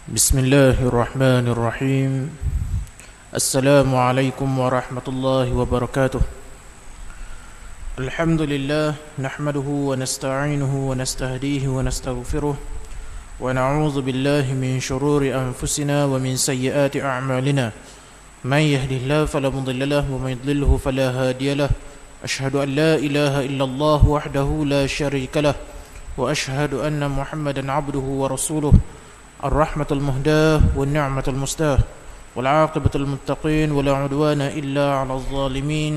بسم الله الرحمن الرحيم. السلام عليكم ورحمة الله وبركاته. الحمد لله نحمده ونستعينه ونستهديه ونستغفره ونعوذ بالله من شرور أنفسنا ومن سيئات أعمالنا. من يهده الله فلا مضل له ومن يضلله فلا هادي له. أشهد أن لا إله إلا الله وحده لا شريك له وأشهد أن محمدا عبده ورسوله الرحمة المهداة والنعمة المستاه والعاقبة المتقين ولا عدوان إلا على الظالمين.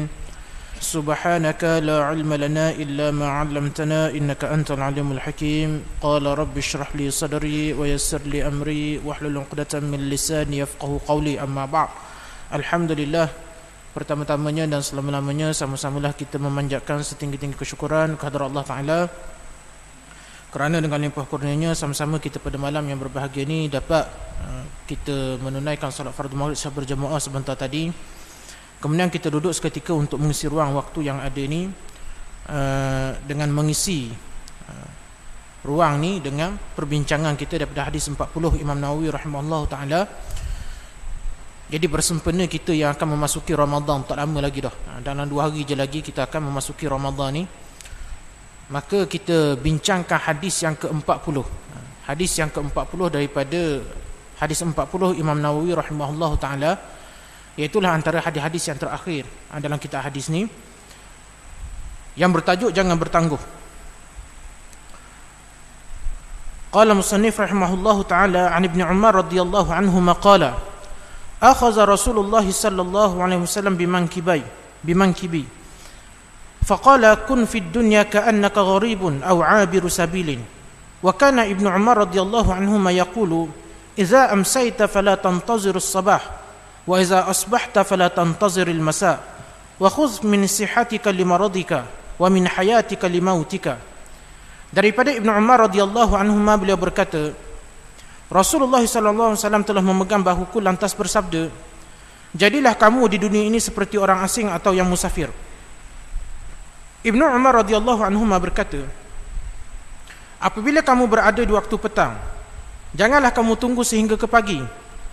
سبحانك لا علم لنا إلا ما علمتنا إنك أنت العليم الحكيم. قال رب اشرح لي صدري ويسر لي أمري واحلل عقدة من لساني يفقهوا قولي. أما بعد. Alhamdulillah, pertama-tamanya dan selama-lamanya sama-samalah kita memanjatkan setinggi-tinggi kesyukuran kehadrat Allah Ta'ala, kerana dengan limpah kurnianya sama-sama kita pada malam yang berbahagia ini dapat kita menunaikan salat fardu maghrib secara berjamaah sebentar tadi. Kemudian kita duduk seketika untuk mengisi ruang waktu yang ada ini dengan mengisi ruang ni dengan perbincangan kita daripada hadis 40 Imam Nawawi rahimahullah ta'ala. Jadi bersempena kita yang akan memasuki Ramadan, tak lama lagi dah, dalam 2 hari je lagi kita akan memasuki Ramadan ni. Maka kita bincangkan hadis yang ke-40. Hadis yang ke-40 daripada hadis 40 Imam Nawawi rahimahullah ta'ala, iaitulah antara hadis-hadis yang terakhir dalam kitab hadis ni, yang bertajuk Jangan Bertangguh. Qala musannif rahimahullah ta'ala an Ibn Umar radhiyallahu anhuma qala akhadha Rasulullah sallallahu alaihi wasallam bimankibi فقال كن في الدنيا كأنك غريب أو عابر سبيل. وكان ابن عمر رضي الله عنهما يقول إذا أمسيت فلا تنتظر الصباح وإذا أصبحت فلا تنتظر المساء وخذ من صحتك لمرضك ومن حياتك لموتك. Daripada Ibn Umar radhiyallahu anhuma, beliau berkata, Rasulullah sallallahu alaihi wasallam telah memegang bahuku lantas bersabda, jadilah kamu di dunia ini seperti orang asing atau yang musafir. Ibnu Umar radhiyallahu anhuma berkata, apabila kamu berada di waktu petang, janganlah kamu tunggu sehingga ke pagi,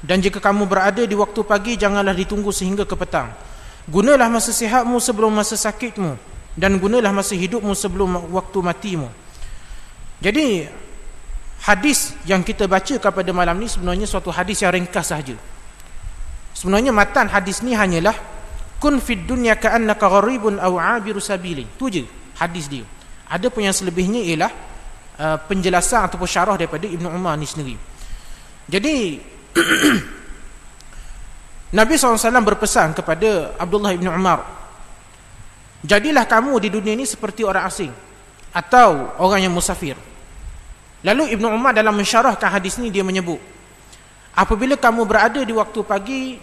dan jika kamu berada di waktu pagi, janganlah ditunggu sehingga ke petang. Gunalah masa sihatmu sebelum masa sakitmu, dan gunalah masa hidupmu sebelum waktu matimu. Jadi hadis yang kita baca pada malam ni sebenarnya suatu hadis yang ringkas sahaja. Sebenarnya matan hadis ni hanyalah kun fid dunya ka'annaka gharibun aw 'abiru sabilin. Tu je hadis dia. Ada pun yang selebihnya ialah penjelasan ataupun syarah daripada Ibnu Umar ni sendiri. Jadi Nabi SAW berpesan kepada Abdullah Ibn Umar, jadilah kamu di dunia ini seperti orang asing atau orang yang musafir. Lalu Ibnu Umar dalam mensyarahkan hadis ni dia menyebut, apabila kamu berada di waktu pagi,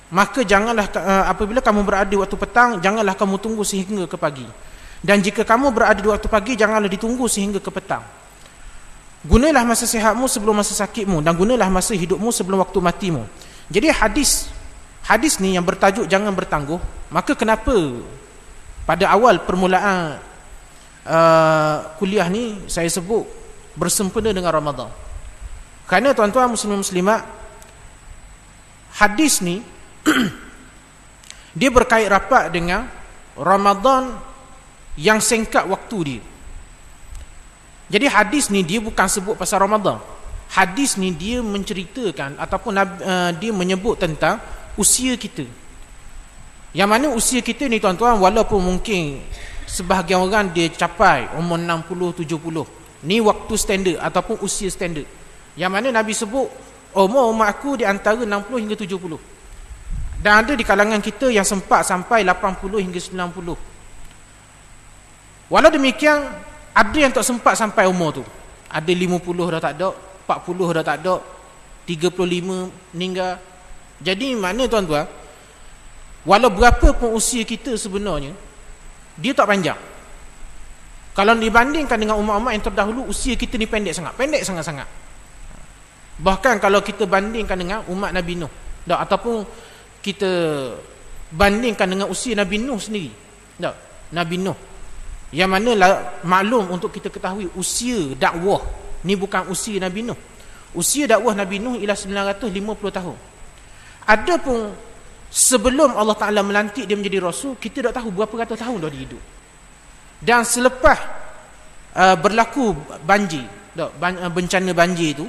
maka janganlah apabila kamu berada di waktu petang, janganlah kamu tunggu sehingga ke pagi, dan jika kamu berada di waktu pagi, janganlah ditunggu sehingga ke petang. Gunalah masa sihatmu sebelum masa sakitmu, dan gunalah masa hidupmu sebelum waktu matimu. Jadi hadis ni yang bertajuk Jangan Bertangguh, maka kenapa pada awal permulaan kuliah ni saya sebut bersempena dengan Ramadan? Kerana tuan-tuan muslimin muslimat, hadis ni dia berkait rapat dengan Ramadan yang singkat waktu dia. Jadi hadis ni dia bukan sebut pasal Ramadan. Hadis ni dia menceritakan ataupun dia menyebut tentang usia kita. Yang mana usia kita ni tuan-tuan, walaupun mungkin sebahagian orang dia capai umur 60, 70, ni waktu standard ataupun usia standard. Yang mana Nabi sebut umur aku di antara 60 hingga 70. Dan ada di kalangan kita yang sempat sampai 80 hingga 90. Walau demikian, ada yang tak sempat sampai umur tu. Ada 50 dah tak ada, 40 dah tak ada, 35 meninggal. Jadi mana tuan-tuan, walau berapa pun usia kita sebenarnya, dia tak panjang. Kalau dibandingkan dengan umat-umat yang terdahulu, usia kita ni pendek sangat-sangat. Bahkan kalau kita bandingkan dengan umat Nabi Nuh, ataupun kita bandingkan dengan usia Nabi Nuh sendiri, Nabi Nuh, yang mana maklum untuk kita ketahui usia dakwah ni bukan usia Nabi Nuh. Usia dakwah Nabi Nuh ialah 950 tahun. Adapun sebelum Allah Ta'ala melantik dia menjadi Rasul, kita tak tahu berapa ratus tahun dah dia hidup. Dan selepas berlaku banjir, bencana banjir itu,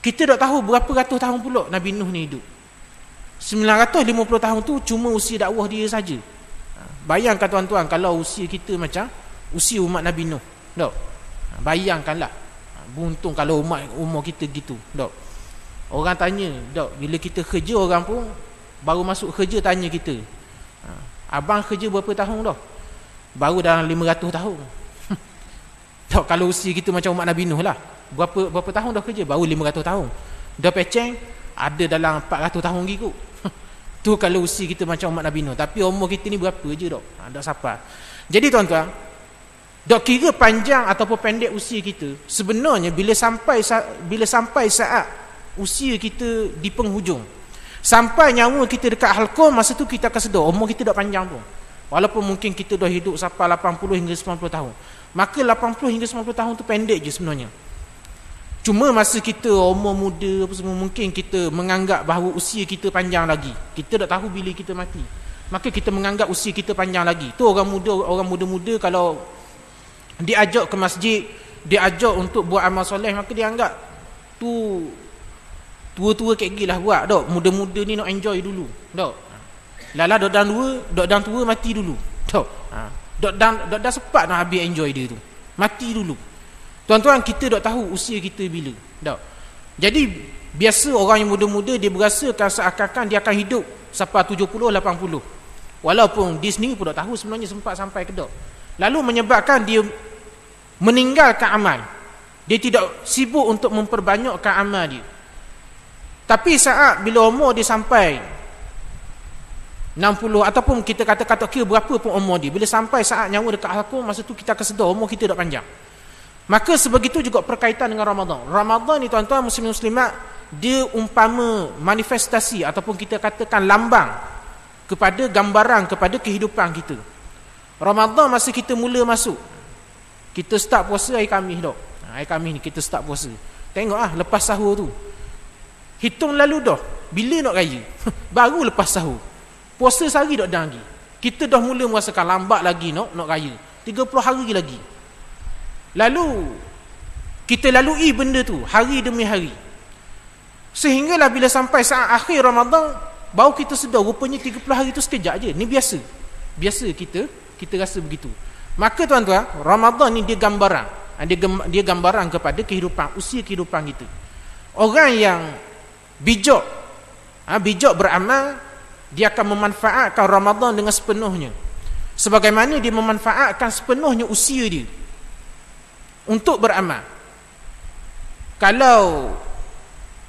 kita tak tahu berapa ratus tahun pula Nabi Nuh ni hidup. 950 tahun tu cuma usia dakwah dia saja. Bayangkan tuan-tuan kalau usia kita macam usia umat Nabi Nuh. Tak? Bayangkanlah. Buntung kalau umur kita gitu. Tak? Orang tanya, tak? Bila kita kerja, orang pun baru masuk kerja tanya kita, abang kerja berapa tahun dah? Baru dalam 500 tahun. Tak, kalau usia kita macam umat Nabi Nuh lah. Berapa tahun dah kerja? Baru 500 tahun. Dah peceng, ada dalam 400 tahun lagi kot. Tu kalau usia kita macam umat Nabi Nuh. Tapi umur kita ni berapa je dok? Tak sampai. Jadi tuan-tuan, dok kira panjang ataupun pendek usia kita, sebenarnya bila sampai saat usia kita di penghujung, sampai nyawa kita dekat halqum, masa tu kita akan sedar umur kita dah panjang pun. Walaupun mungkin kita dah hidup sampai 80 hingga 90 tahun. Maka 80 hingga 90 tahun tu pendek je sebenarnya. Cuma masa kita umur muda apa semua, mungkin kita menganggap bahawa usia kita panjang lagi. Kita tak tahu bila kita mati. Maka kita menganggap usia kita panjang lagi. Tu orang muda-muda kalau diajak ke masjid, diajak untuk buat amal soleh, maka dia anggap tu tua-tua kayak gilah buat. Dok, muda-muda ni nak enjoy dulu. Dok. Lala dok dan tua mati dulu. Dok. Dok dan sempat nak habis enjoy dia tu. Mati dulu. Tuan-tuan, kita tak tahu usia kita bila. Tak. Jadi biasa orang yang muda-muda dia berasakan seakan-akan dia akan hidup sampai 70 80. Walaupun dia sendiri pun tak tahu sebenarnya sempat sampai ke tak. Lalu menyebabkan dia meninggalkan amal. Dia tidak sibuk untuk memperbanyakkan amal dia. Tapi saat bila umur dia sampai 60 ataupun kita kata kira berapa pun umur dia, bila sampai saat nyawa dekat halqum, masa tu kita akan sedar umur kita dah panjang. Maka sebegitu juga perkaitan dengan Ramadan. Ramadan ni tuan-tuan muslimin muslimat, dia umpama manifestasi ataupun kita katakan lambang kepada gambaran kepada kehidupan kita. Ramadan masa kita mula masuk, kita start puasa hari Khamis dok. Hari Khamis ni kita start puasa. Tengok lepas sahur tu. Hitung lalu dah bila nak raya. Baru lepas sahur. Puasa sehari dah lagi. Kita dah mula merasakan lambat lagi nak raya. 30 hari lagi. Lalu kita lalui benda tu hari demi hari. Sehinggalah bila sampai saat akhir Ramadan, baru kita sedar rupanya 30 hari tu sekejap je. Ni biasa. Biasa kita rasa begitu. Maka tuan-tuan, Ramadan ni dia gambaran. Dia gambaran kepada kehidupan, usia kehidupan kita. Orang yang bijak beramal, dia akan memanfaatkan Ramadan dengan sepenuhnya. Sebagaimana dia memanfaatkan sepenuhnya usia dia untuk beramal. Kalau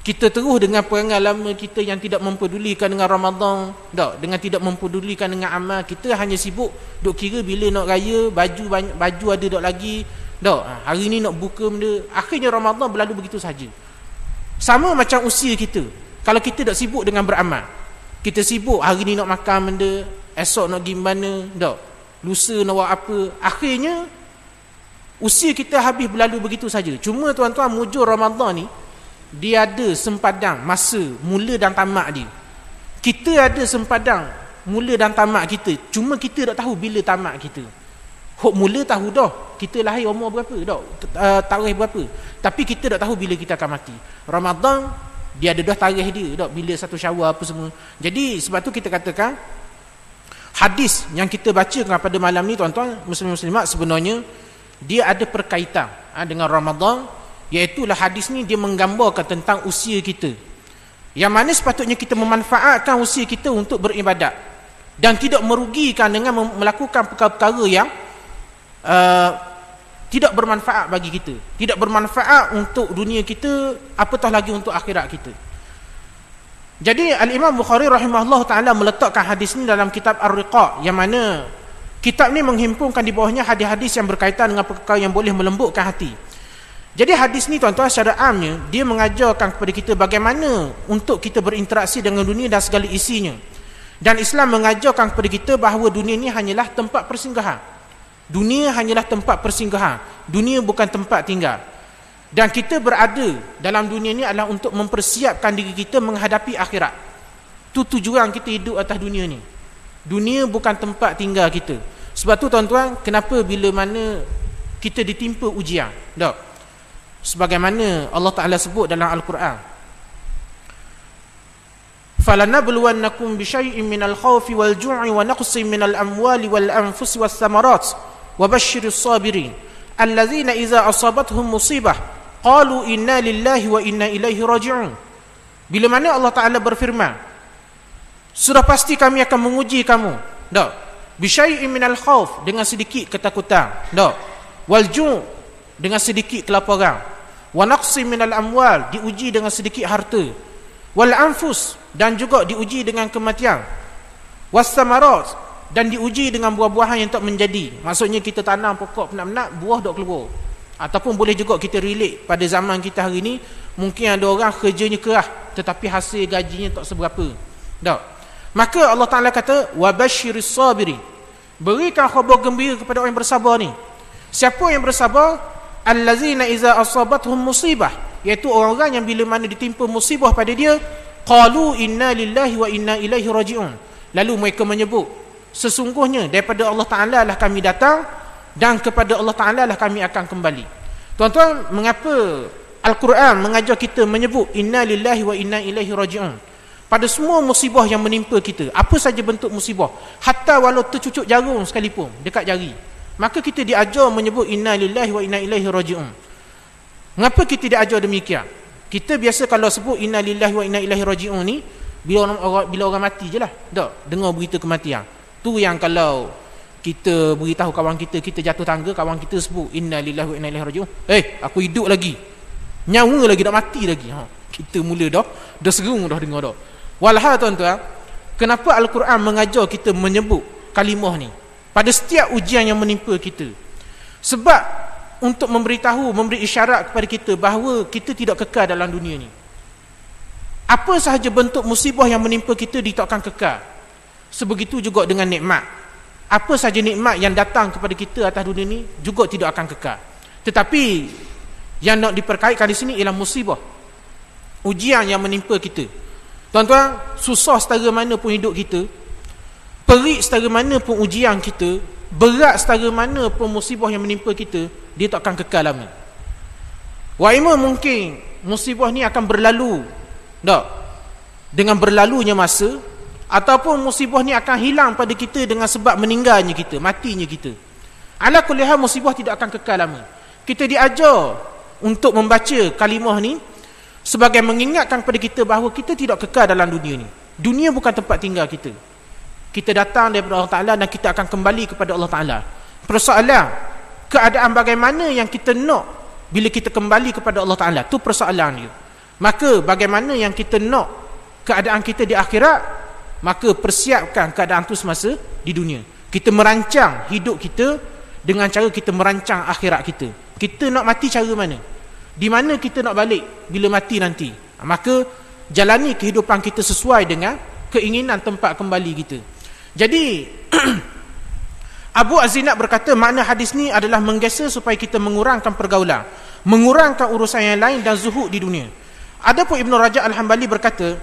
kita terus dengan perangai lama kita yang tidak mempedulikan dengan Ramadan, dengan tidak mempedulikan dengan amal, kita hanya sibuk duk kira bila nak raya, baju ada dok lagi, hari ni nak buka benda, akhirnya Ramadan berlalu begitu saja. Sama macam usia kita. Kalau kita tak sibuk dengan beramal, kita sibuk hari ni nak makan benda, esok nak pergi mana, lusa nak buat apa, akhirnya usia kita habis berlalu begitu saja. Cuma tuan-tuan, mujur Ramadan ni dia ada sempadan masa mula dan tamat dia. Kita ada sempadan mula dan tamat kita. Cuma kita tak tahu bila tamat kita. Hok mula tahu dah, kita lahir umur berapa, tarikh berapa. Tapi kita tak tahu bila kita akan mati. Ramadan dia ada dah tarikh dia, bila satu Syawal apa semua. Jadi sebab tu kita katakan hadis yang kita baca pada malam ni tuan-tuan muslim muslimat, sebenarnya dia ada perkaitan dengan Ramadan, iaitulah hadis ni dia menggambarkan tentang usia kita, yang mana sepatutnya kita memanfaatkan usia kita untuk beribadat dan tidak merugikan dengan melakukan perkara-perkara yang tidak bermanfaat bagi kita, tidak bermanfaat untuk dunia kita, apatah lagi untuk akhirat kita. Jadi Al-Imam Bukhari rahimahullah ta'ala meletakkan hadis ni dalam kitab Ar-Riqaq, yang mana kitab ni menghimpunkan di bawahnya hadis-hadis yang berkaitan dengan perkara yang boleh melembutkan hati. Jadi hadis ni tuan-tuan secara amnya dia mengajarkan kepada kita bagaimana untuk kita berinteraksi dengan dunia dan segala isinya. Dan Islam mengajarkan kepada kita bahawa dunia ni hanyalah tempat persinggahan. Dunia hanyalah tempat persinggahan. Dunia bukan tempat tinggal. Dan kita berada dalam dunia ni adalah untuk mempersiapkan diri kita menghadapi akhirat. Itu tujuan kita hidup atas dunia ni. Dunia bukan tempat tinggal kita. Sebab tu tuan-tuan, kenapa bila mana kita ditimpa ujian? Tak? Sebagaimana Allah Ta'ala sebut dalam Al-Quran, فَلَنَبْلُوَنَّكُمْ بِشَيْءٍ مِّنَ الْخَوْفِ وَالْجُوعِ وَنَقْصٍ مِّنَ الْأَمْوَالِ وَالْأَنفُسِ وَالثَّمَرَاتِ وَبَشِّرِ الصَّابِرِينَ الَّذِينَ إِذَا أَصَابَتْهُمْ مُصِيبَةٌ قَالُوا إِنَّا لِلَّهِ وَإِنَّا إِلَيْهِ رَاجِعُونَ. Bila mana Allah Ta'ala berfirman, sudah pasti kami akan menguji kamu. Tak? Bisyai'in minal khauf, dengan sedikit ketakutan. Tak? Wal-ju', dengan sedikit kelaparan. Wa naqsim minal amwal, diuji dengan sedikit harta. Wal anfus, dan juga diuji dengan kematian. Was samarat, dan diuji dengan buah-buahan yang tak menjadi. Maksudnya kita tanam pokok penak-penak, buah tak keluar. Ataupun boleh juga kita relate pada zaman kita hari ni, mungkin ada orang kerjanya keras tetapi hasil gajinya tak seberapa. Tak? Maka Allah Ta'ala kata, wabashiris sabirin, berikan khabar gembira kepada orang yang bersabar ni. Siapa yang bersabar? Allazina iza asabathum musibah, iaitu orang-orang yang bila mana ditimpa musibah pada dia, qalu inna lillahi wa inna ilaihi raji'un, lalu mereka menyebut, sesungguhnya daripada Allah Ta'ala lah kami datang, dan kepada Allah Ta'ala lah kami akan kembali. Tuan-tuan, mengapa Al-Quran mengajar kita menyebut inna lillahi wa inna ilaihi raji'un pada semua musibah yang menimpa kita, apa saja bentuk musibah, hatta walau tercucuk jarum sekalipun dekat jari, maka kita diajar menyebut inna lillahi wa inna ilaihi raji'un. Mengapa kita diajar demikian? Kita biasa kalau sebut inna lillahi wa inna ilaihi raji'un ni bila orang mati je lah, tak? Dengar berita kematian. Tu yang kalau kita beritahu kawan kita, kita jatuh tangga, kawan kita sebut inna lillahi wa inna ilaihi raji'un, aku hidup lagi, nyawa lagi, tak mati lagi. Kita mula dah serung dah dengar dah. Walhal tuan-tuan, kenapa Al-Quran mengajar kita menyebut kalimah ni pada setiap ujian yang menimpa kita? Sebab untuk memberitahu, memberi isyarat kepada kita bahawa kita tidak kekal dalam dunia ni. Apa sahaja bentuk musibah yang menimpa kita, dia tak akan kekal. Sebegitu juga dengan nikmat. Apa sahaja nikmat yang datang kepada kita atas dunia ni juga tidak akan kekal. Tetapi yang nak diperkaitkan di sini ialah musibah, ujian yang menimpa kita. Tuan-tuan, susah setara mana pun hidup kita, perik setara mana pun ujian kita, berat setara mana pun musibah yang menimpa kita, dia tak akan kekal lama. Waima mungkin musibah ni akan berlalu, tak? Dengan berlalunya masa, ataupun musibah ni akan hilang pada kita dengan sebab meninggalnya kita, matinya kita. Ala kulli hal, musibah tidak akan kekal lama. Kita diajar untuk membaca kalimah ni sebagai mengingatkan kepada kita bahawa kita tidak kekal dalam dunia ni. Dunia bukan tempat tinggal kita. Kita datang daripada Allah Ta'ala dan kita akan kembali kepada Allah Ta'ala. Persoalan, keadaan bagaimana yang kita nak bila kita kembali kepada Allah Ta'ala, tu persoalan dia. Maka bagaimana yang kita nak keadaan kita di akhirat, maka persiapkan keadaan tu semasa di dunia. Kita merancang hidup kita dengan cara kita merancang akhirat kita. Kita nak mati cara mana? Di mana kita nak balik bila mati nanti? Maka jalani kehidupan kita sesuai dengan keinginan tempat kembali kita. Jadi Abu Az-Zinad berkata, makna hadis ni adalah menggesa supaya kita mengurangkan pergaulan, mengurangkan urusan yang lain dan zuhud di dunia. Adapun Ibn Rajab Al-Hambali berkata,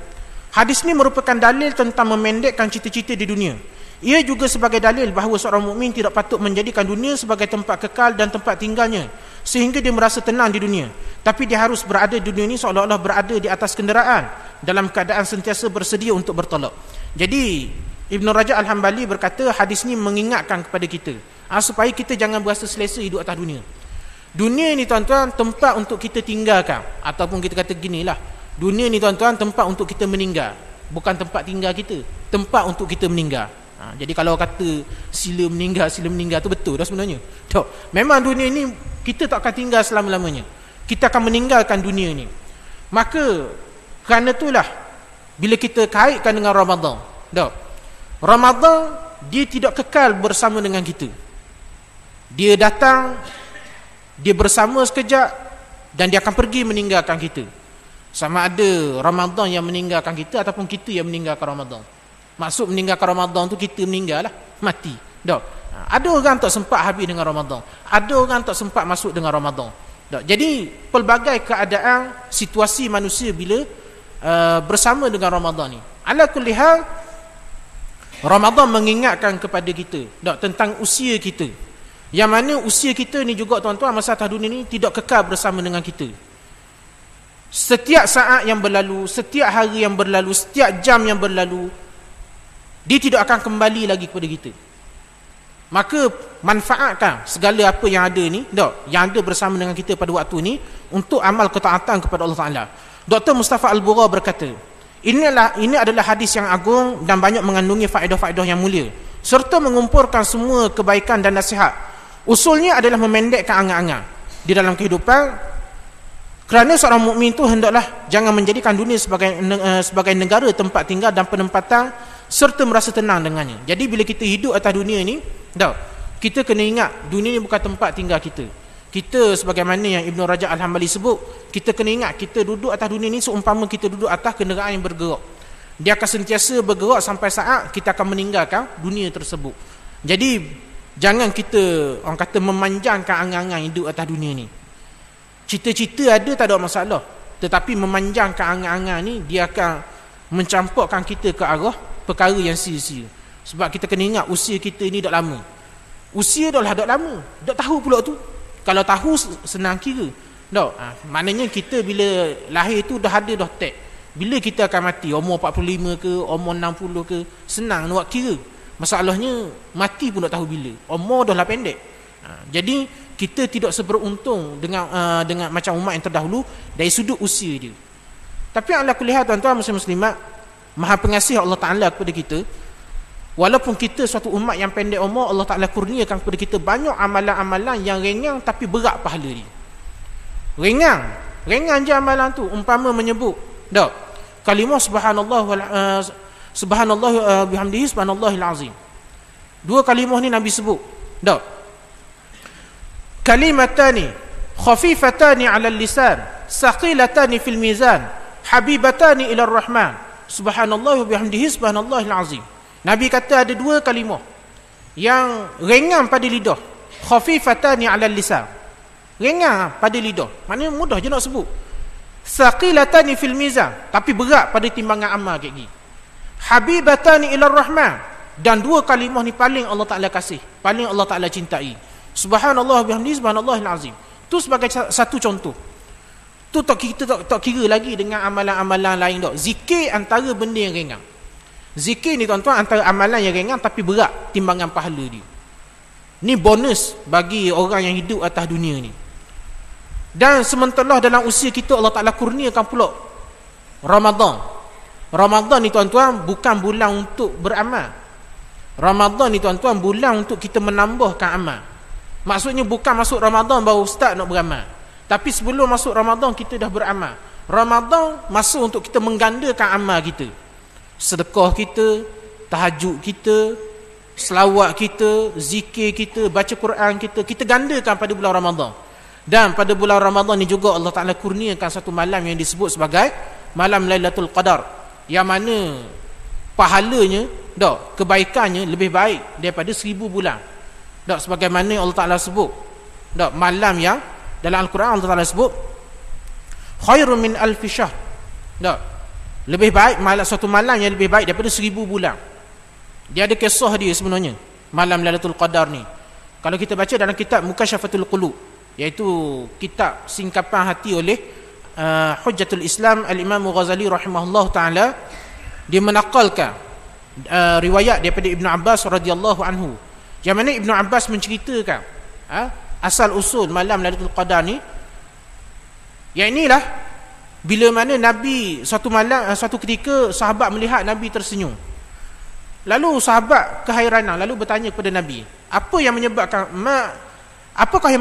hadis ni merupakan dalil tentang memendekkan cita-cita di dunia. Ia juga sebagai dalil bahawa seorang mukmin tidak patut menjadikan dunia sebagai tempat kekal dan tempat tinggalnya sehingga dia merasa tenang di dunia. Tapi dia harus berada di dunia ini seolah-olah berada di atas kenderaan dalam keadaan sentiasa bersedia untuk bertolak. Jadi Ibn Rajab Al-Hambali berkata, hadis ni mengingatkan kepada kita supaya kita jangan berasa selesa hidup atas dunia. Dunia ni tuan-tuan tempat untuk kita tinggalkan, ataupun kita kata ginilah, dunia ni tuan-tuan tempat untuk kita meninggal, bukan tempat tinggal kita, tempat untuk kita meninggal. Jadi kalau kata sila meninggal tu betul dah sebenarnya. Tak. Memang dunia ni kita tak akan tinggal selama-lamanya. Kita akan meninggalkan dunia ni. Maka kerana itulah bila kita kaitkan dengan Ramadan, tak? Ramadan dia tidak kekal bersama dengan kita. Dia datang, dia bersama sekejap dan dia akan pergi meninggalkan kita. Sama ada Ramadan yang meninggalkan kita ataupun kita yang meninggalkan Ramadan. Maksud meninggalkan Ramadan tu kita meninggal lah, mati. Ada orang tak sempat habis dengan Ramadan, ada orang tak sempat masuk dengan Ramadan. Jadi pelbagai keadaan situasi manusia bila bersama dengan Ramadan ni. Ala kulli hal, Ramadan mengingatkan kepada kita tentang usia kita. Yang mana usia kita ni juga tuan-tuan, masa atas dunia ni tidak kekal bersama dengan kita. Setiap saat yang berlalu, setiap hari yang berlalu, setiap jam yang berlalu, dia tidak akan kembali lagi kepada kita. Maka manfaatkan segala apa yang ada ni, yang ada bersama dengan kita pada waktu ni, untuk amal ketaatan kepada Allah Ta'ala. Dr. Mustafa Al-Bura berkata, ini adalah hadis yang agung dan banyak mengandungi faedah-faedah yang mulia, serta mengumpulkan semua kebaikan dan nasihat. Usulnya adalah memendekkan angan-angan di dalam kehidupan, kerana seorang mukmin itu hendaklah jangan menjadikan dunia sebagai negara tempat tinggal dan penempatan, serta merasa tenang dengannya. Jadi bila kita hidup atas dunia ni, kita kena ingat dunia ni bukan tempat tinggal kita. Kita sebagaimana yang Ibn Rajab Al-Hambali sebut, kita kena ingat kita duduk atas dunia ni seumpama kita duduk atas kenderaan yang bergerak. Dia akan sentiasa bergerak sampai saat kita akan meninggalkan dunia tersebut. Jadi jangan kita, orang kata, memanjangkan angan-angan hidup atas dunia ni. Cita-cita ada, tak ada masalah, tetapi memanjangkan angan-angan ni, dia akan mencampurkan kita ke arah perkara yang sia-sia. Sebab kita kena ingat usia kita ni dah lama. Usia dah lama, dah tahu pula tu. Kalau tahu senang kira. Maknanya kita bila lahir tu dah ada dah tag. Bila kita akan mati, umur 45 ke, umur 60 ke, senang nak kira. Masalahnya mati pun tak tahu bila. Umur dah lah pendek. Jadi kita tidak seberuntung dengan macam umat yang terdahulu dari sudut usia dia. Tapi ala kulli hal, tuan-tuan muslim-muslimat, Maha Pengasih Allah Ta'ala kepada kita, walaupun kita suatu umat yang pendek umur, Allah Ta'ala kurniakan kepada kita banyak amalan-amalan yang ringan tapi berat pahala dia. Ringan je amalan tu. Umpama menyebut kalimah subhanallah bihamdihi subhanallahil azim. Dua kalimah ni Nabi sebut. Kalimatani khafifatani 'ala al-lisan, saqilatani fil mizan, habibatani ila ar-rahman, subhanallah bihamdihi subhanallahil azim. Nabi kata ada dua kalimah yang ringan pada lidah, khafifatani 'ala al-lisan, ringan pada lidah, maknanya mudah je nak sebut. Saqilatani fil mizan, tapi berat pada timbangan amal kayak gini. Habibatani ila ar-rahman, dan dua kalimah ni paling Allah Ta'ala kasih, paling Allah Ta'ala cintai. Subhanallah bihamdihi subhanallahil azim. Tu sebagai satu contoh. Tu kita tak kira lagi dengan amalan-amalan lain dak. Zikir antara benda yang ringan. Zikir ni tuan-tuan antara amalan yang ringan tapi berat timbangan pahala dia. Ni bonus bagi orang yang hidup atas dunia ni. Dan sementara dalam usia kita Allah Ta'ala kurniakan pula Ramadan. Ramadan ni tuan-tuan bukan bulan untuk beramal. Ramadan ni tuan-tuan bulan untuk kita menambahkan amal. Maksudnya bukan masuk Ramadan baru start nak beramal, tapi sebelum masuk Ramadan kita dah beramal. Ramadan masuk untuk kita menggandakan amal kita. Sedekah kita, tahajud kita, selawat kita, zikir kita, baca Quran kita gandakan pada bulan Ramadan. Dan pada bulan Ramadan ni juga Allah Ta'ala kurniakan satu malam yang disebut sebagai malam Lailatul Qadar, yang mana pahalanya, kebaikannya lebih baik daripada 1000 bulan. Sebagaimana Allah Ta'ala sebut, malam yang dalam Al-Quran Allah Ta'ala sebut khairun min alfi syahr. Lebih baik, suatu malam yang lebih baik daripada 1000 bulan. Dia ada kisah dia sebenarnya, malam Lailatul Qadar ni. Kalau kita baca dalam kitab Mukasyafatul Qulub, iaitu kitab singkapan hati oleh Hujjatul Islam Al-Imam Ghazali rahimahullah ta'ala, dia menakalkan riwayat daripada Ibn Abbas radhiyallahu anhu, yang mana Ibn Abbas menceritakan asal usul malam Lailatul Qadar ni. Yang inilah bila mana Nabi suatu ketika sahabat melihat Nabi tersenyum. Lalu sahabat keheranan, lalu bertanya kepada Nabi, apakah yang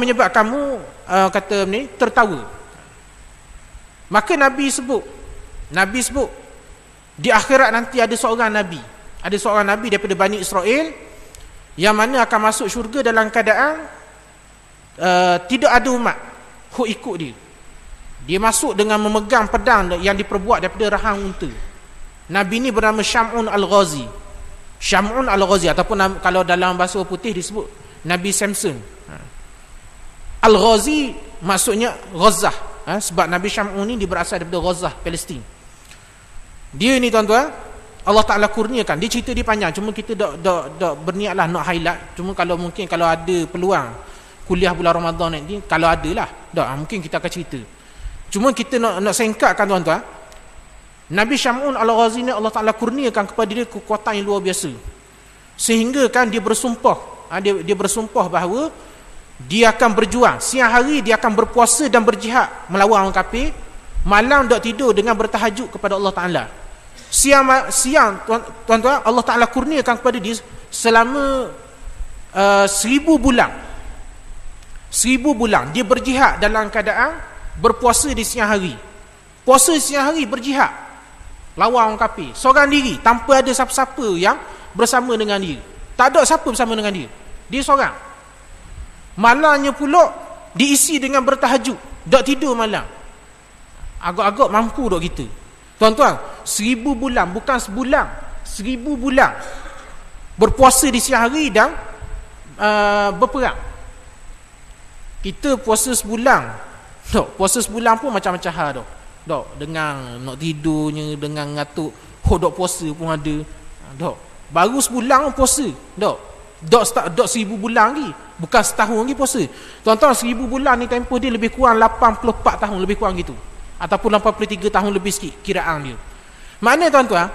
menyebabkan kamu kata ni tertawa? Maka Nabi sebut di akhirat nanti ada seorang nabi daripada Bani Israel yang mana akan masuk syurga dalam keadaan tidak ada umat ikut dia. Dia masuk dengan memegang pedang yang diperbuat daripada rahang unta. Nabi ni bernama Syam'un Al-Ghazi. Syam'un Al-Ghazi, ataupun kalau dalam bahasa putih disebut Nabi Samson. Al-Ghazi maksudnya Gaza. Sebab Nabi Syam'un ni dia berasal daripada Gaza, Palestin. Dia ni tuan-tuan, Allah Ta'ala kurniakan. Dia cerita dia panjang, cuma kita dak berniatlah nak highlight. Cuma kalau mungkin kalau ada peluang kuliah bulan Ramadan nanti, kalau ada lah, mungkin kita akan cerita. Cuma kita nak singkatkan tuan-tuan, Nabi Syam'un Al-Ghazi ni Allah Ta'ala kurniakan kepada dia kekuatan yang luar biasa. Sehingga kan dia bersumpah, dia bersumpah bahawa dia akan berjuang. Siang hari dia akan berpuasa dan berjihad melawan orang kafir. Malam tak tidur dengan bertahajud kepada Allah Ta'ala. Siang tuan-tuan, Allah Ta'ala kurniakan kepada dia selama 1000 bulan. 1000 bulan dia berjihad dalam keadaan berpuasa di siang hari. Puasa siang hari, berjihad lawan orang kafir, seorang diri, tanpa ada siapa-siapa yang bersama dengan dia. Tak ada siapa bersama dengan dia. Dia seorang. Malamnya pula diisi dengan bertahajud, tak tidur malam. Agak-agak mampu tak kita? Tuan-tuan, 1000 bulan, bukan sebulan, 1000 bulan berpuasa di siang hari dan berperang. Kita puasa sebulan, puasa sebulan pun macam-macam hal dah. Dengan nak tidurnya, dengan ngatuk, dok puasa pun ada. Baru sebulan pun puasa. Dok 1000 bulan lagi, bukan setahun lagi puasa. Tuan-tuan, 1000 bulan ni tempoh dia lebih kurang 84 tahun, lebih kurang gitu. Ataupun 83 tahun lebih sikit kiraan dia. Maknanya tuan-tuan,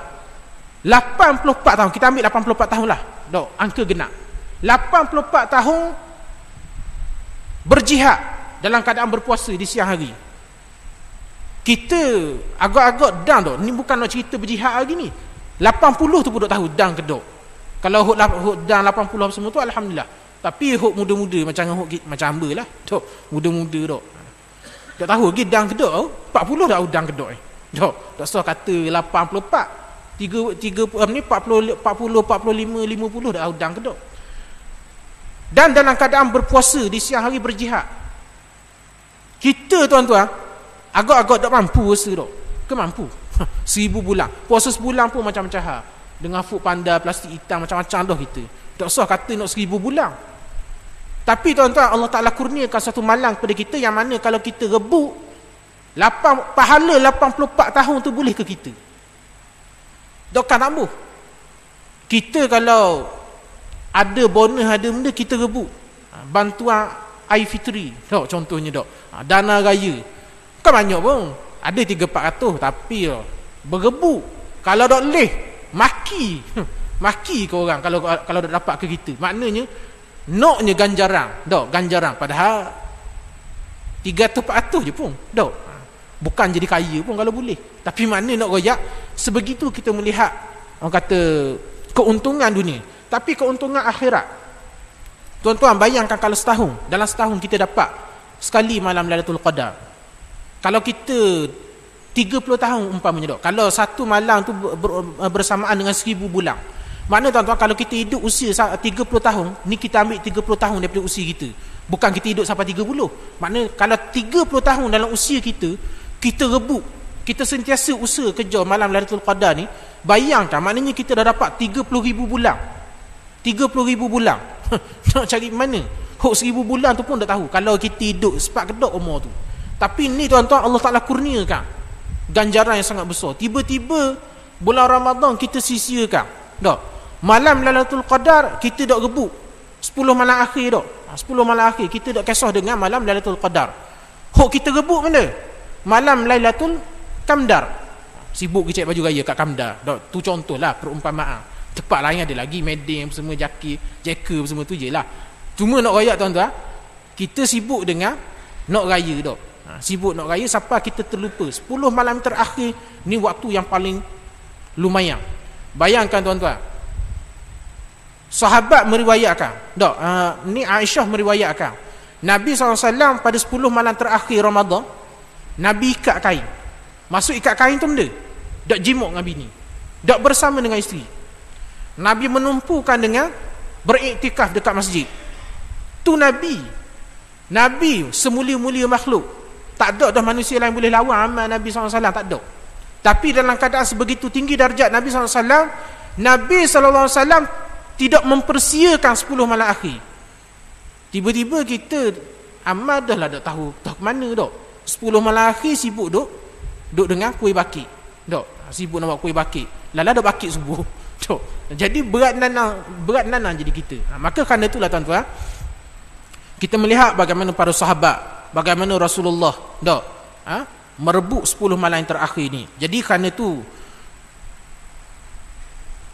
84 tahun, kita ambil 84 tahun lah. Angka genap. 84 tahun berjihad dalam keadaan berpuasa di siang hari. Kita agak-agak dan ni bukan nak cerita berjihad lagi ni. 80 tu pun dok tahu dan kedok. Kalau hok dan 80 semua tu alhamdulillah. Tapi hok muda-muda macam hamba lah. Muda-muda dok. Tak tahu lagi dan kedok 40 dah udang kedok tak usah kata 84. 40 45 50 dah udang kedok. Dan dalam keadaan berpuasa di siang hari berjihad. Kita tuan-tuan agak-agak tak mampu puasa dok. Ke mampu? 1000 bulan. Puasa sebulan pun macam-macam hal. Dengan food panda, plastik hitam, macam-macam dah kita. Tak usah kata nak 1000 bulan. Tapi tuan-tuan, Allah Ta'ala kurniakan satu malam kepada kita yang mana kalau kita rebut pahala 84 tahun tu boleh ke kita? Dokkan tak boleh. Kita kalau ada bonus, ada benda, kita rebut. Bantuan Aifitri, contohnya dana raya. Bukan banyak pun. Ada 300-400, tapi berebut. Kalau tak boleh, maki ke orang kalau dah dapat ke kita. Maknanya naknya ganjaran padahal 300-400 je pun bukan jadi kaya pun kalau boleh. Tapi mana nak royak sebegitu kita melihat orang kata keuntungan dunia. Tapi keuntungan akhirat, tuan-tuan bayangkan kalau dalam setahun kita dapat sekali malam Lailatul Qadar. Kalau kita 30 tahun umpamanya kalau satu malam tu bersamaan dengan 1000 bulan. Maknanya tuan-tuan, kalau kita hidup usia 30 tahun, ni kita ambil 30 tahun daripada usia kita. Bukan kita hidup sampai 30. Maknanya kalau 30 tahun dalam usia kita rebut, kita sentiasa usaha kejar malam Lailatul Qadar ni, bayangkan maknanya kita dah dapat 30,000 bulan. 30,000 bulan. Nak cari mana? 1000 bulan tu pun tak tahu kalau kita hidup sepak kedok umur tu. Tapi ni tuan-tuan, Allah Ta'ala kurniakan ganjaran yang sangat besar. Tiba-tiba bulan Ramadan kita sia-siakan. Malam Lailatul Qadar kita dak rebut 10 malam akhir 10 malam akhir kita dak kisah dengan malam Lailatul Qadar. Hok kita rebut mana? Malam Lailatul Qamdar. Sibuk kecek baju raya kat Qamdar. Tu contohlah perumpamaan. Tempat lain ada lagi Medan semua, Jaka semua tu je lah. Cuma nak raya tuan-tuan, kita sibuk dengan nak raya sibuk nak raya sampai kita terlupa 10 malam terakhir ni waktu yang paling lumayan. Bayangkan tuan-tuan, sahabat meriwayatkan ni Aisyah meriwayatkan Nabi SAW pada 10 malam terakhir Ramadan Nabi ikat kain. Maksud ikat kain tu benda dak jimuk dengan bini, dak bersama dengan isteri. Nabi menumpukan dengan beriktikaf dekat masjid. Tu Nabi semulia-mulia makhluk. Tak ada dah manusia lain boleh lawan amal Nabi SAW, tak ada. Tapi dalam keadaan sebegitu tinggi darjat Nabi SAW, Nabi SAW tidak mempersiakan 10 malam akhir. Tiba-tiba kita Amal dah lah tak tahu ke mana dok. 10 malam akhir sibuk duk dengan kuih bakit. Dok, sibuk nak buat kuih bakit. Lala dah bakit subuh. Dok. Jadi berat nana jadi kita. Maka kerana itulah tuan-tuan, kita melihat bagaimana para sahabat, bagaimana Rasulullah dok, merebut 10 malam yang terakhir ni. Jadi kerana itu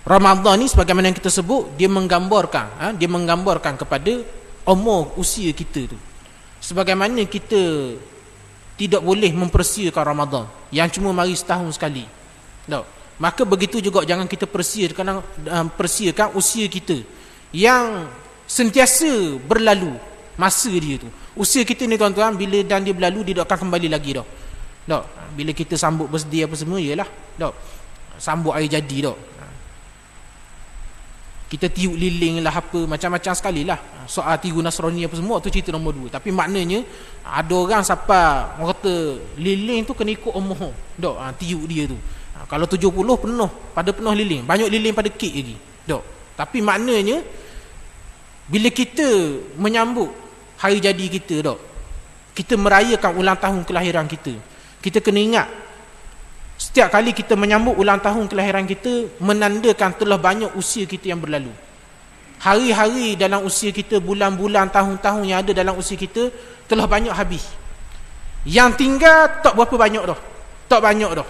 Ramadan ni sebagaimana yang kita sebut, dia menggambarkan kepada umur usia kita tu. Sebagaimana kita tidak boleh mempersiakan Ramadan yang cuma mari setahun sekali. Tak? Maka begitu juga jangan kita persiakan usia kita yang sentiasa berlalu masa dia tu. Usia kita ni tuan-tuan, bila dan dia berlalu, dia tak akan kembali lagi dah. Tak? Bila kita sambut birthday apa semua, yalah. Tak? Sambut hari jadi dah. Kita tiup lilin lah apa, macam-macam sekali lah. Soal tiru Nasrani apa semua, tu cerita nombor 2. Tapi maknanya ada orang siapa orang kata lilin tu kena ikut umur. Dok, tiup dia tu. Kalau 70 penuh lilin, banyak lilin pada kek lagi. Dok. Tapi maknanya bila kita menyambut hari jadi kita, dok, kita merayakan ulang tahun kelahiran kita. Kita kena ingat setiap kali kita menyambut ulang tahun kelahiran kita, menandakan telah banyak usia kita yang berlalu. Hari-hari dalam usia kita, bulan-bulan, tahun-tahun yang ada dalam usia kita telah banyak habis. Yang tinggal tak berapa banyak dah. Tak banyak dah.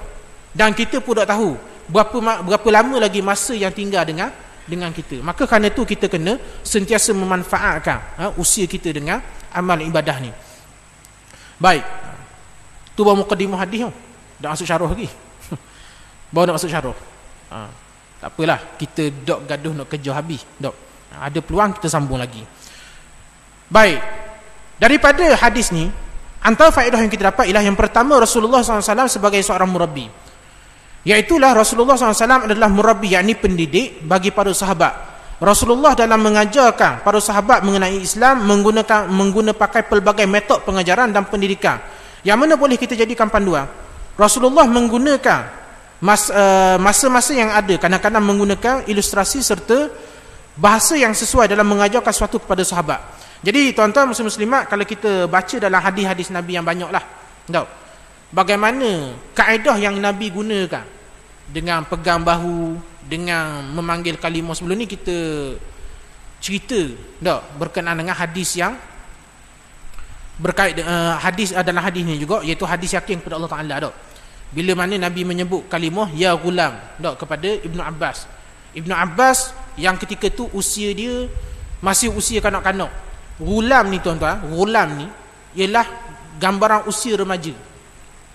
Dan kita pun tak tahu berapa lama lagi masa yang tinggal dengan kita. Maka kerana itu kita kena sentiasa memanfaatkan usia kita dengan amal ibadah ni. Baik. Tu baru mukadimah hadis tu. Dah masuk syarah lagi. Baru nak masuk syarah. Tak apalah, kita dok gaduh nak kerja habis. Dok. Ada peluang kita sambung lagi. Baik. Daripada hadis ni, antara faedah yang kita dapat ialah yang pertama, Rasulullah SAW sebagai seorang murabbi. Iaitulah Rasulullah SAW adalah murabbi, yakni pendidik bagi para sahabat. Rasulullah dalam mengajarkan para sahabat mengenai Islam menggunakan pakai pelbagai metod pengajaran dan pendidikan, yang mana boleh kita jadikan panduan. Rasulullah menggunakan masa-masa yang ada, kadang-kadang menggunakan ilustrasi serta bahasa yang sesuai dalam mengajarkan sesuatu kepada sahabat. Jadi tuan-tuan muslim-muslimat, kalau kita baca dalam hadis-hadis Nabi yang banyak lah, tahu bagaimana kaedah yang Nabi gunakan dengan pegang bahu, dengan memanggil kalimah. Sebelum ni kita cerita berkenaan dengan hadis yang berkait hadis dalam hadis ni juga, iaitu hadis yakin kepada Allah Taala. Bila mana Nabi menyebut kalimah ya ghulam kepada Ibnu Abbas. Ibnu Abbas yang ketika tu usia dia masih usia kanak-kanak. Ghulam ni tuan-tuan, ghulam ni ialah gambaran usia remaja.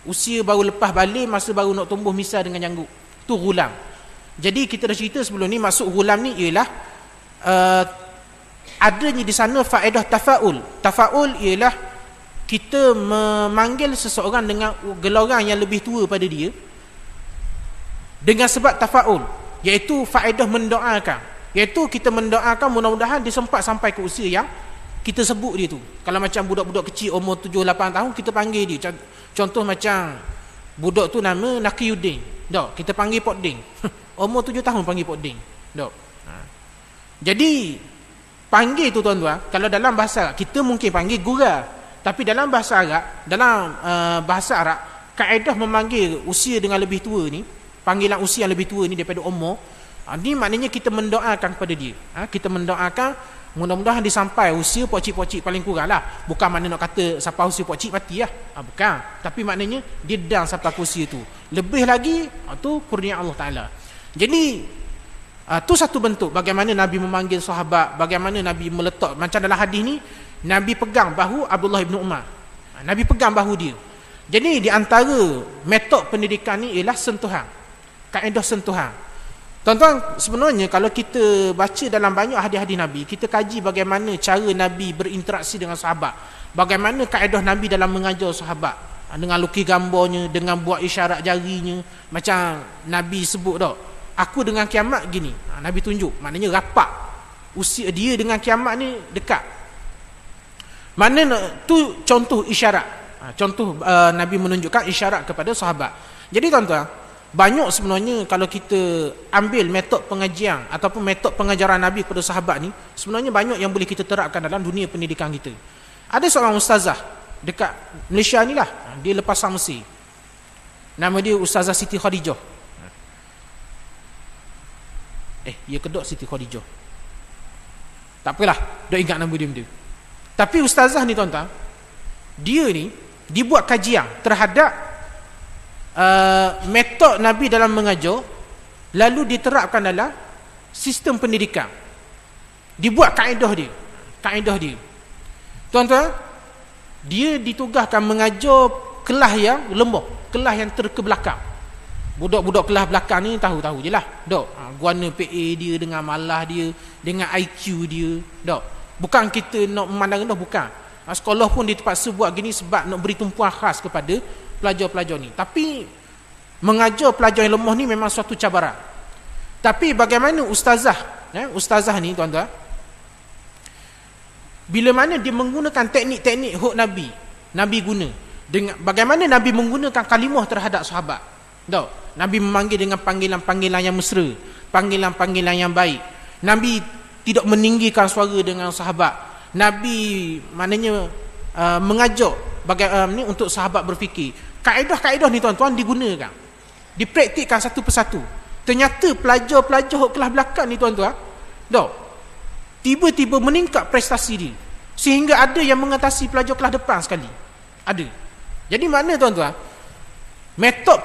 Usia baru lepas balik, masa baru nak tumbuh misai dengan janggut. Tu ghulam. Jadi kita dah cerita sebelum ni, maksud ghulam ni ialah adanya di sana faedah tafaul. Tafaul ialah kita memanggil seseorang dengan gelarang yang lebih tua pada dia dengan sebab tafaul, iaitu faedah mendoakan, iaitu kita mendoakan mudah-mudahan dia sempat sampai ke usia yang kita sebut dia tu. Kalau macam budak-budak kecil umur 7-8 tahun, kita panggil dia. Contoh macam budak tu nama Nakiyuddin, kita panggil Pok Ding. Umur 7 tahun panggil Pok Ding. Jadi panggil tu tuan-tuan, kalau dalam bahasa Arab kita mungkin panggil gura. Tapi dalam bahasa Arab, kaedah memanggil usia dengan lebih tua ni, panggilan usia yang lebih tua ni daripada umur, ni maknanya kita mendoakan kepada dia. Kita mendoakan mudah-mudahan dia sampai usia pokcik-pokcik paling kurang lah. Bukan makna nak kata sampai usia pokcik mati lah. Bukan. Tapi maknanya dia dah sampai usia tu. Lebih lagi, tu kurnia Allah Ta'ala. Jadi tu satu bentuk bagaimana Nabi memanggil sahabat, bagaimana Nabi meletak. Macam dalam hadis ni, Nabi pegang bahu Abdullah bin Umar. Nabi pegang bahu dia. Jadi di antara metod pendidikan ni ialah sentuhan. Kaedah sentuhan. Tuan-tuan, sebenarnya kalau kita baca dalam banyak hadis-hadis Nabi, kita kaji bagaimana cara Nabi berinteraksi dengan sahabat. Bagaimana kaedah Nabi dalam mengajar sahabat. Dengan lukis gambarnya, dengan buat isyarat jarinya. Macam Nabi sebut aku dengan kiamat gini. Nabi tunjuk. Maknanya rapat. Usia dia dengan kiamat ni dekat. Mana tu contoh isyarat. Contoh Nabi menunjukkan isyarat kepada sahabat. Jadi tuan-tuan, banyak sebenarnya kalau kita ambil metod pengajian ataupun metod pengajaran Nabi kepada sahabat ni, sebenarnya banyak yang boleh kita terapkan dalam dunia pendidikan kita. Ada seorang ustazah dekat Malaysia ni lah, dia lepasan Mesir. Nama dia Ustazah Siti Khadijah. Dia kedok Siti Khadijah. Tak apalah, dah ingat nama dia benda. Tapi ustazah ni tuan-tuan, dia ni dibuat kajian terhadap metod Nabi dalam mengajar, lalu diterapkan dalam sistem pendidikan. Dibuat kaedah dia. Tuan-tuan, dia ditugaskan mengajar kelas yang lemah, kelas yang terkebelakang. Budak-budak kelas belakang ni tahu-tahu je lah. Guana PA dia dengan malah dia, dengan IQ dia. Bukan kita nak memandang rendah, bukan. Sekolah pun dia terpaksa buat gini sebab nak beri tumpuan khas kepada pelajar-pelajar ni. Tapi mengajar pelajar yang lemah ni memang suatu cabaran. Tapi bagaimana ustazah ni tuan-tuan, bila mana dia menggunakan teknik-teknik hok Nabi guna, dengan bagaimana Nabi menggunakan kalimah terhadap sahabat. Nabi memanggil dengan panggilan-panggilan yang mesra, panggilan-panggilan yang baik. Nabi tidak meninggikan suara dengan sahabat. Nabi maknanya mengajak ni untuk sahabat berfikir. Kaedah-kaedah ni tuan-tuan digunakan, dipraktikkan satu persatu. Ternyata pelajar-pelajar kelas belakang ni tuan-tuan, tiba-tiba meningkat prestasi dia, sehingga ada yang mengatasi pelajar kelas depan sekali. Ada. Jadi mana tuan-tuan, metod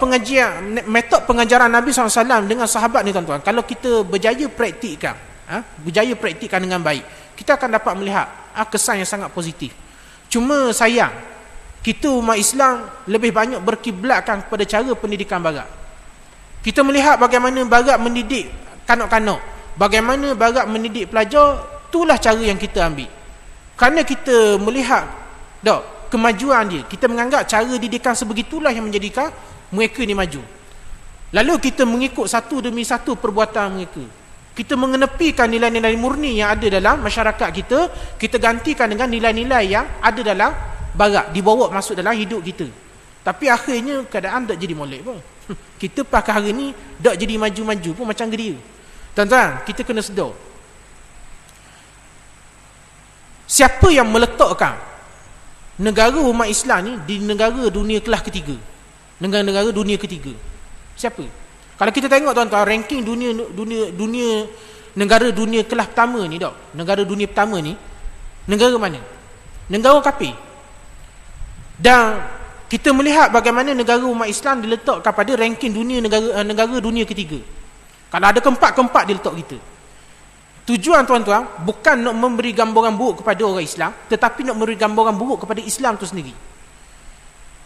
pengajaran Nabi SAW dengan sahabat ni tuan-tuan, kalau kita berjaya praktikkan dengan baik, kita akan dapat melihat kesan yang sangat positif. Cuma sayang, kita umat Islam lebih banyak berkiblatkan kepada cara pendidikan barat. Kita melihat bagaimana barat mendidik kanak-kanak, bagaimana barat mendidik pelajar, itulah cara yang kita ambil. Kerana kita melihat kemajuan dia, kita menganggap cara didikan sebegitulah yang menjadikan mereka ni maju. Lalu kita mengikut satu demi satu perbuatan mereka. Kita mengenepikan nilai-nilai murni yang ada dalam masyarakat kita, kita gantikan dengan nilai-nilai yang ada dalam barat, dibawa masuk dalam hidup kita. Tapi akhirnya keadaan tak jadi molek pun. Kita pakai hari ni tak jadi maju-maju pun macam geria. Tuan-tuan, kita kena sedar, siapa yang meletakkan negara umat Islam ni di negara dunia kelas ketiga, negara-negara dunia ketiga? Siapa? Kalau kita tengok tuan-tuan, ranking dunia negara dunia kelas pertama ni, negara dunia pertama ni, negara mana? Negara kafir. Dan kita melihat bagaimana negara umat Islam diletakkan pada ranking dunia negara dunia ketiga. Kalau ada keempat diletak kita. Tujuan tuan-tuan bukan nak memberi gambaran buruk kepada orang Islam, tetapi nak memberi gambaran buruk kepada Islam tu sendiri.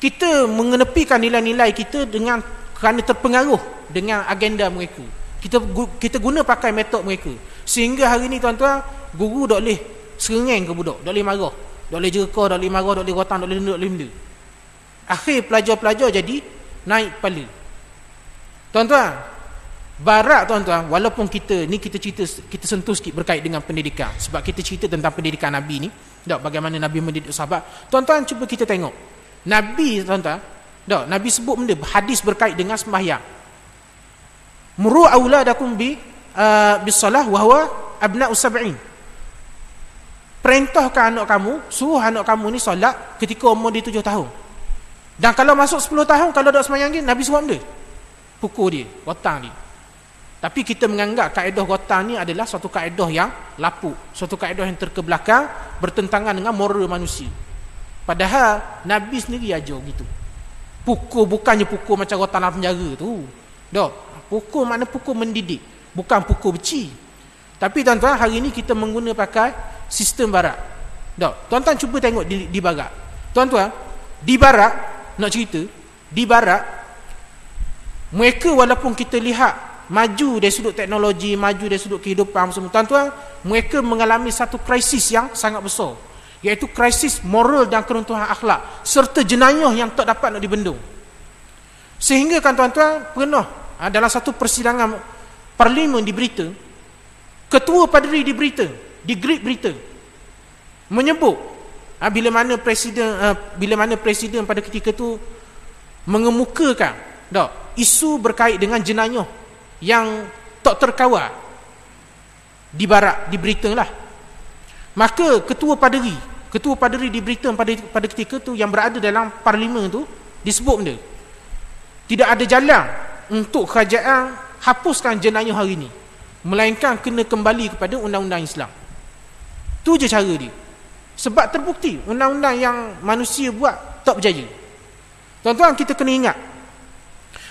Kita mengenepikan nilai-nilai kita kerana terpengaruh dengan agenda mereka. Kita guna pakai metod mereka, sehingga hari ni tuan-tuan, guru tak boleh serengeng ke budak, tak boleh marah, tak boleh jerka, tak boleh marah, tak boleh rotan, tak boleh duduk, tak boleh benda. Akhir pelajar-pelajar jadi naik kepala. Tuan-tuan, barat tuan-tuan, walaupun kita sentuh sikit berkait dengan pendidikan, sebab kita cerita tentang pendidikan Nabi ni, bagaimana Nabi mendidik sahabat. Tuan-tuan, cuba kita tengok Nabi, tuan-tuan, Nabi sebut benda, hadis berkait dengan sembahyang. Muru auladakum bisalah wa huwa abna'u sab'in. Perintahkan anak kamu, suruh anak kamu ni solat ketika umur dia 7 tahun. Dan kalau masuk 10 tahun, kalau tak sembahyang dia, Nabi suruh benda, pukul dia, gotang dia. Tapi kita menganggap kaedah gotang ni adalah suatu kaedah yang lapuk, suatu kaedah yang terkebelakang, bertentangan dengan moral manusia. Padahal Nabi sendiri ajar gitu. Pukul bukannya pukul macam rotan dalam penjara tu. Pukul makna pukul mendidik, bukan pukul beci. Tapi tuan-tuan, hari ni kita mengguna pakai sistem barat. Tuan-tuan cuba tengok di barat. Tuan-tuan, di barat, nak cerita, di barat, mereka walaupun kita lihat maju dari sudut teknologi, maju dari sudut kehidupan semua, tuan-tuan, mereka mengalami satu krisis yang sangat besar, iaitu krisis moral dan keruntuhan akhlak, serta jenayah yang tak dapat nak dibendung. Sehingga kan tuan-tuan, pernah dalam satu persidangan parlimen di Britain, ketua padri di Britain, di Great Britain, menyebut bila mana presiden pada ketika itu mengemukakan isu berkait dengan jenayah yang tak terkawal di barat, di Britain lah. Maka ketua padri ketua paderi di Britain pada ketika tu yang berada dalam parlimen tu disebut benda. Tidak ada jalan untuk kerajaan hapuskan jenayah hari ni, melainkan kena kembali kepada undang-undang Islam. Tu je cara dia. Sebab terbukti undang-undang yang manusia buat tak berjaya. Tuan-tuan, kita kena ingat,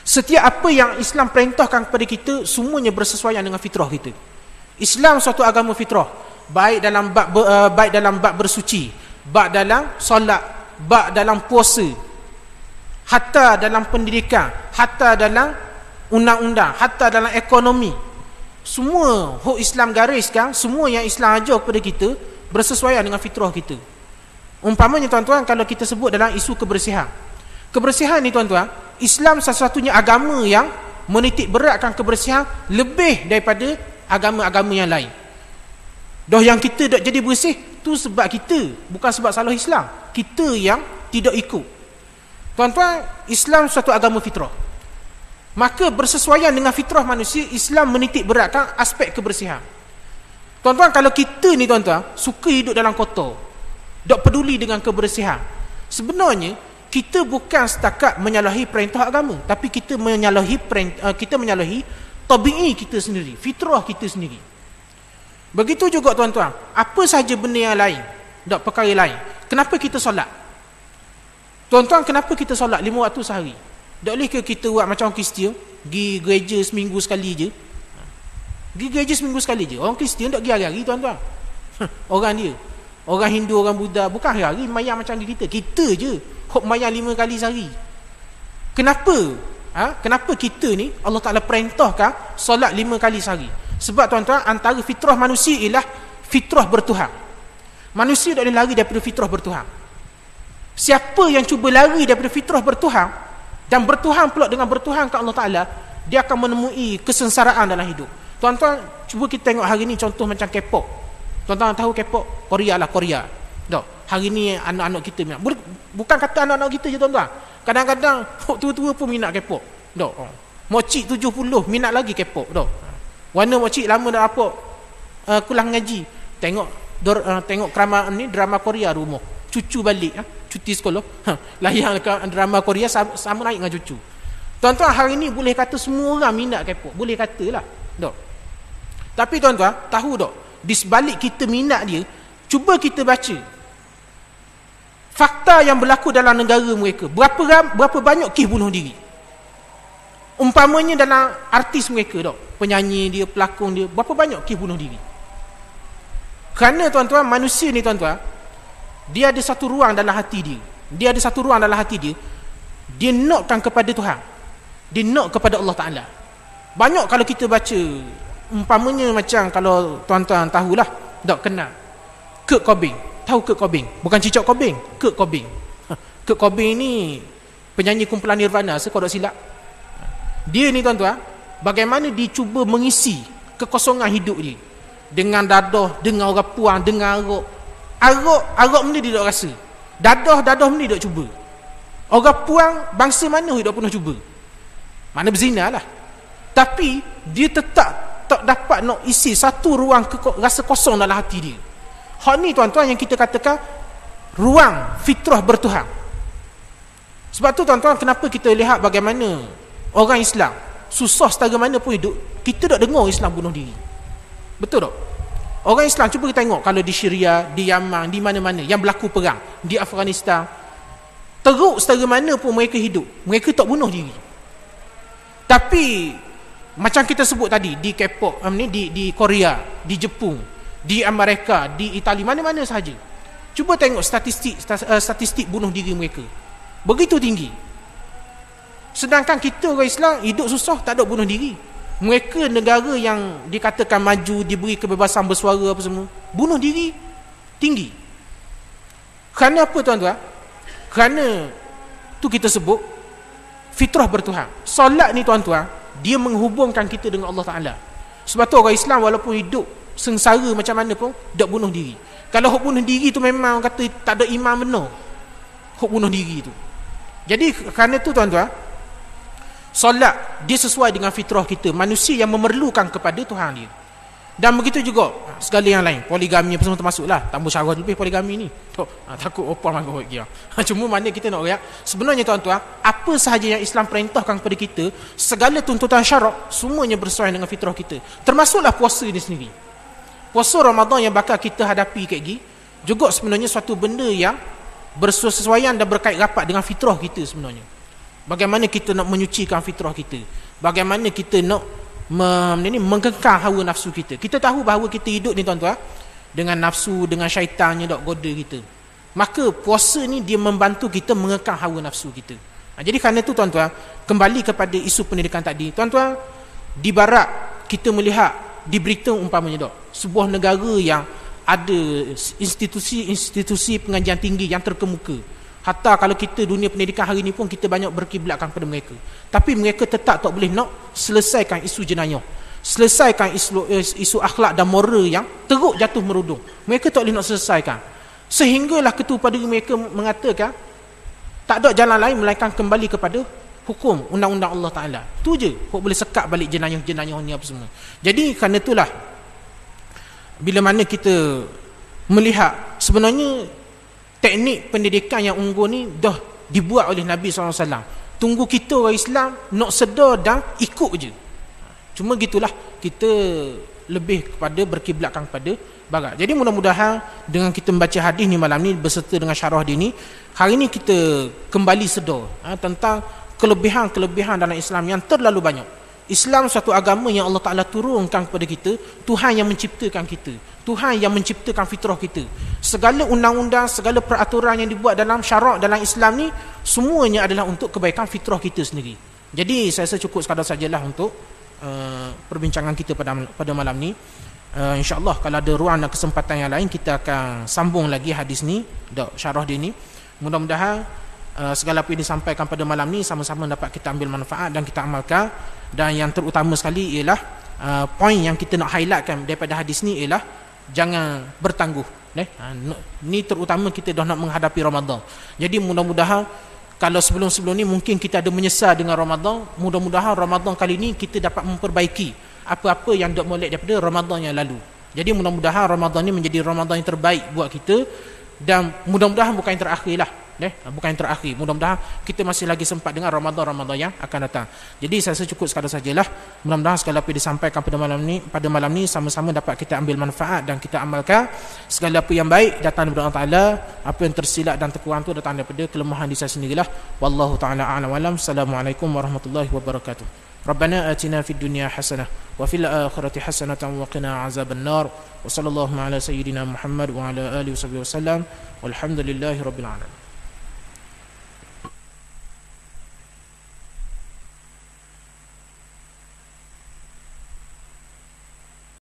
setiap apa yang Islam perintahkan kepada kita semuanya bersesuaian dengan fitrah kita. Islam suatu agama fitrah, baik dalam bab bersuci, bab dalam solat, bab dalam puasa, hatta dalam pendidikan, hatta dalam undang-undang, hatta dalam ekonomi. Semua hak Islam gariskan, semua yang Islam ajar kepada kita bersesuaian dengan fitrah kita. Umpamanya tuan-tuan, kalau kita sebut dalam isu kebersihan, kebersihan ni tuan-tuan, Islam satu-satunya agama yang menitik beratkan kebersihan lebih daripada agama-agama yang lain. Dah yang kita tak jadi bersih tu sebab kita, bukan sebab salah Islam. Kita yang tidak ikut. Tuan-tuan, Islam suatu agama fitrah. Maka bersesuaian dengan fitrah manusia, Islam menitik beratkan aspek kebersihan. Tuan-tuan, kalau kita ni tuan-tuan suka hidup dalam kotor, tak peduli dengan kebersihan, sebenarnya kita bukan setakat menyalahi perintah agama, tapi kita menyalahi tabi'i kita sendiri, fitrah kita sendiri. Begitu juga tuan-tuan, apa saja benda yang lain, tak perkara lain. Kenapa kita solat? Tuan-tuan, kenapa kita solat 5 waktu sehari? Tak boleh ke kita buat macam orang Kristian, pergi gereja seminggu sekali je? Pergi gereja seminggu sekali je. Orang Kristian tak pergi hari-hari tuan-tuan. Orang dia, orang Hindu, orang Buddha, bukan hari-hari mayang macam kita. Kita je hok mayang 5 kali sehari. Kenapa? Kenapa kita ni Allah Ta'ala perintahkan solat 5 kali sehari? Sebab tuan-tuan, antara fitrah manusia ialah fitrah bertuhan. Manusia tak boleh lari daripada fitrah bertuhan. Siapa yang cuba lari daripada fitrah bertuhan dan bertuhan pula dengan bertuhan ke Allah Ta'ala, dia akan menemui kesengsaraan dalam hidup. Tuan-tuan, cuba kita tengok hari ni contoh macam K-pop. Tuan-tuan tahu K-pop? Korea lah, Korea. Tak, hari ni anak-anak kita minat. Bukan kata anak-anak kita je tuan-tuan. Kadang-kadang tua-tua pun minat K-pop. Tak, mocik 70 minat lagi K-pop. Tak, warna mocik lama dah apa kulang ngaji, tengok drama Korea rumah, cucu balik cuti sekolah, layan drama Korea sama naik dengan cucu. Tuan-tuan, hari ni boleh kata semua orang minat K-pop, boleh katalah. Tak, tapi tuan-tuan tahu tak, di sebalik kita minat dia, cuba kita baca fakta yang berlaku dalam negara mereka. Berapa banyak kes bunuh diri? Umpamanya dalam artis mereka tak, penyanyi dia, pelakon dia, berapa banyak kes bunuh diri? Kerana tuan-tuan, manusia ni tuan-tuan, dia ada satu ruang dalam hati dia. Dia ada satu ruang dalam hati dia. Dia nakkan kepada Tuhan. Dia nak kepada Allah Ta'ala. Banyak kalau kita baca, umpamanya macam kalau tuan-tuan tahulah, tak kenal Kurt Cobain. Tahu Kurt Cobain? Bukan Cicak Cobain, Kurt Cobain. Kurt Cobain ni penyanyi kumpulan Nirvana, saya tak silap. Dia ni tuan-tuan, bagaimana dia cuba mengisi kekosongan hidup dia dengan dadah, dengan orang puang, dengan arak benda dia tak rasa, dadah benda dia tak cuba, orang puang bangsa mana dia tak pernah cuba, mana berzina lah. Tapi dia tetap tak dapat nak isi satu ruang rasa kosong dalam hati dia. Hak ni tuan-tuan yang kita katakan ruang fitrah bertuhan. Sebab tu tuan-tuan, kenapa kita lihat bagaimana orang Islam susah setara mana pun hidup, kita tak dengar Islam bunuh diri. Betul tak? Orang Islam, cuba kita tengok kalau di Syria, di Yaman, di mana-mana yang berlaku perang, di Afghanistan, teruk setara mana pun mereka hidup, mereka tak bunuh diri. Tapi macam kita sebut tadi, di K-pop, di Korea, di Jepun, di Amerika, di Itali, mana-mana sahaja, cuba tengok statistik bunuh diri mereka begitu tinggi. Sedangkan kita orang Islam hidup susah, tak ada bunuh diri. Mereka negara yang dikatakan maju, diberi kebebasan bersuara apa semua, bunuh diri tinggi. Kerana apa tuan-tuan? Kerana tu kita sebut fitrah bertuhan. Solat ni tuan-tuan, dia menghubungkan kita dengan Allah Ta'ala. Sebab tu orang Islam walaupun hidup sengsara macam mana pun, tak bunuh diri. Kalau hak bunuh diri tu memang kata tak ada iman benar, hak bunuh diri tu. Jadi kerana tu tuan-tuan, solat dia sesuai dengan fitrah kita, manusia yang memerlukan kepada Tuhan dia. Dan begitu juga segala yang lain. Poligami apa semua termasuklah. Tambah syarat lebih poligami ni. Takut opal mangkuk dia. Cuma mana kita nak royak, sebenarnya tuan-tuan, apa sahaja yang Islam perintahkan kepada kita, segala tuntutan syarak semuanya bersesuaian dengan fitrah kita. Termasuklah puasa ni sendiri. Puasa Ramadan yang bakal kita hadapi kat gini juga sebenarnya suatu benda yang bersesuaian dan berkait rapat dengan fitrah kita sebenarnya. Bagaimana kita nak menyucikan fitrah kita, bagaimana kita nak mengekang hawa nafsu kita. Kita tahu bahawa kita hidup ni tuan-tuan dengan nafsu, dengan syaitannya dok goda kita. Maka puasa ni dia membantu kita mengekang hawa nafsu kita. Jadi kerana tu tuan-tuan, kembali kepada isu pendidikan tadi, tuan-tuan, di barat kita melihat di berita umpamanya dok, sebuah negara yang ada institusi pengajian tinggi yang terkemuka. Hatta kalau kita dunia pendidikan hari ni pun kita banyak berkiblatkan pada mereka. Tapi mereka tetap tak boleh nak selesaikan isu jenayah. Selesaikan isu akhlak dan moral yang teruk jatuh merudung. Mereka tak boleh nak selesaikan. Sehinggalah ketua pada mereka mengatakan tak ada jalan lain melainkan kembali kepada hukum undang-undang Allah Ta'ala. Tu je kok boleh sekat balik jenayah-jenayah ni apa semua. Jadi kerana itulah bila mana kita melihat sebenarnya teknik pendidikan yang unggul ni dah dibuat oleh Nabi SAW. Tunggu kita orang Islam nak sedar dan ikut je. Cuma gitulah, kita lebih kepada berkiblatkan kepada barat. Jadi mudah-mudahan dengan kita membaca hadis ni malam ni berserta dengan syarah dia ni, hari ni kita kembali sedar tentang kelebihan-kelebihan dalam Islam yang terlalu banyak. Islam suatu agama yang Allah Ta'ala turunkan kepada kita, Tuhan yang menciptakan kita, Tuhan yang menciptakan fitrah kita. Segala undang-undang, segala peraturan yang dibuat dalam syarak dalam Islam ni, semuanya adalah untuk kebaikan fitrah kita sendiri. Jadi saya rasa cukup sekadar sajalah untuk perbincangan kita pada malam ni. InsyaAllah kalau ada ruang dan kesempatan yang lain, kita akan sambung lagi hadis ni, syarah dia ni. Mudah-mudahan segala apa yang disampaikan pada malam ni sama-sama dapat kita ambil manfaat dan kita amalkan. Dan yang terutama sekali ialah poin yang kita nak highlightkan daripada hadis ni ialah jangan bertangguh. Ni terutama kita dah nak menghadapi Ramadan. Jadi mudah-mudahan kalau sebelum-sebelum ni mungkin kita ada menyesal dengan Ramadan, mudah-mudahan Ramadan kali ni kita dapat memperbaiki apa-apa yang dak molek daripada Ramadan yang lalu. Jadi mudah-mudahan Ramadan ni menjadi Ramadan yang terbaik buat kita, dan mudah-mudahan bukan yang terakhir lah. Bukan yang terakhir. Mudah-mudahan kita masih lagi sempat dengan Ramadan yang akan datang. Jadi saya rasa cukup sekadar sajalah. Mudah-mudahan segala apa yang disampaikan pada malam ni sama-sama dapat kita ambil manfaat dan kita amalkan. Segala apa yang baik datang daripada Allah Ta'ala, apa yang tersilap dan terkurang tu datang daripada kelemahan diri saya sendirilah. Wallahu ta'ala a'lam wa alam. Assalamualaikum warahmatullahi wabarakatuh. Rabbana atina fid dunya hasanah wa fil akhirati hasanatan wa qina azaban nar. Wa sallallahu ala sayyidina Muhammad wa ala alihi wasallam. Walhamdulillahi rabbil alamin.